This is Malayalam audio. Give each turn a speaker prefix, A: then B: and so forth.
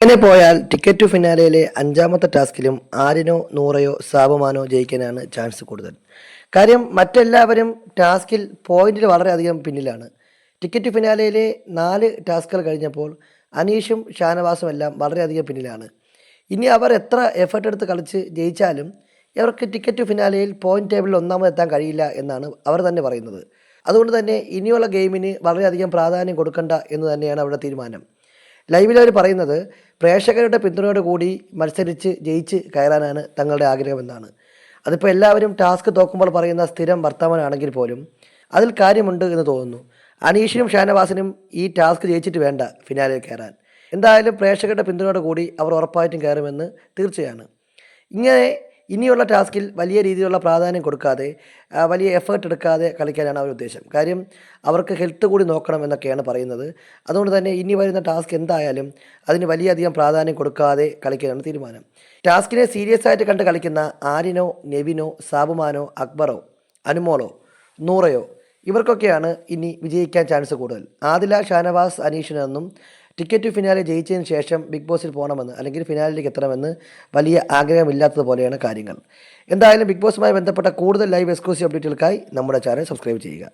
A: ഇങ്ങനെ പോയാൽ ടിക്കറ്റ് ടു ഫിനാലയിലെ അഞ്ചാമത്തെ ടാസ്കിലും ആരിനോ നൂറയോ സാബുമാനോ ജയിക്കാനാണ് ചാൻസ് കൂടുതൽ. കാര്യം മറ്റെല്ലാവരും ടാസ്കിൽ പോയിന്റിൽ വളരെയധികം പിന്നിലാണ്. ടിക്കറ്റ് ടു ഫിനാലയിലെ 4 ടാസ്കുകൾ കഴിഞ്ഞപ്പോൾ അനീഷും ഷാനവാസും എല്ലാം വളരെയധികം പിന്നിലാണ്. ഇനി അവർ എത്ര എഫേർട്ട് എടുത്ത് കളിച്ച് ജയിച്ചാലും ഇവർക്ക് ടിക്കറ്റ് ടു ഫിനാലയിൽ പോയിന്റ് ടേബിളിൽ ഒന്നാമതെത്താൻ കഴിയില്ല എന്നാണ് അവർ തന്നെ പറയുന്നത്. അതുകൊണ്ട് തന്നെ ഇനിയുള്ള ഗെയിമിന് വളരെയധികം പ്രാധാന്യം കൊടുക്കണ്ട എന്ന് തന്നെയാണ് അവരുടെ തീരുമാനം. ലൈവിൽ അവർ പറയുന്നത് പ്രേക്ഷകരുടെ പിന്തുണയോട് കൂടി മത്സരിച്ച് ജയിച്ച് കയറാനാണ് തങ്ങളുടെ ആഗ്രഹമെന്നാണ്. അതിപ്പോൾ എല്ലാവരും ടാസ്ക് തോക്കുമ്പോൾ പറയുന്ന സ്ഥിരം വർത്തമാനമാണെങ്കിൽ പോലും അതിൽ കാര്യമുണ്ട് എന്ന് തോന്നുന്നു. അനീഷിനും ഷാനവാസിനും ഈ ടാസ്ക് ജയിച്ചിട്ട് വേണ്ട ഫിനാലയിൽ കയറാൻ. എന്തായാലും പ്രേക്ഷകരുടെ പിന്തുണയോട് കൂടി അവർ ഉറപ്പായിട്ടും കയറുമെന്ന് തീർച്ചയാണ്. ഇങ്ങനെ ഇനിയുള്ള ടാസ്കിൽ വലിയ രീതിയിലുള്ള പ്രാധാന്യം കൊടുക്കാതെ വലിയ എഫേർട്ട് എടുക്കാതെ കളിക്കാനാണ് അവർ ഉദ്ദേശം. കാര്യം അവർക്ക് ഹെൽത്ത് കൂടി നോക്കണം എന്നൊക്കെയാണ് പറയുന്നത്. അതുകൊണ്ട് തന്നെ ഇനി വരുന്ന ടാസ്ക് എന്തായാലും അതിന് വലിയധികം പ്രാധാന്യം കൊടുക്കാതെ കളിക്കാനാണ് തീരുമാനം. ടാസ്കിനെ സീരിയസ് ആയിട്ട് കണ്ട് കളിക്കുന്ന ആരിനോ നെവിനോ സാബുമാനോ അക്ബറോ അനുമോളോ നൂറയോ ഇവർക്കൊക്കെയാണ് ഇനി വിജയിക്കാൻ ചാൻസ് കൂടുതൽ. ആദില ഷാനവാസ് അനീഷിനൊന്നും ടിക്കറ്റ് ടു ഫിനാലെ ജയിച്ചതിന് ശേഷം ബിഗ് ബോസിൽ പോകണമെന്ന് അല്ലെങ്കിൽ ഫിനാലിലേക്ക് എത്തണമെന്ന് വലിയ ആഗ്രഹമില്ലാത്തതുപോലെയാണ് കാര്യങ്ങൾ. എന്തായാലും ബിഗ് ബോസുമായി ബന്ധപ്പെട്ട കൂടുതൽ ലൈവ് എക്സ്ക്ലൂസീവ് അപ്ഡേറ്റുകൾക്കായി നമ്മുടെ ചാനൽ സബ്സ്ക്രൈബ് ചെയ്യുക.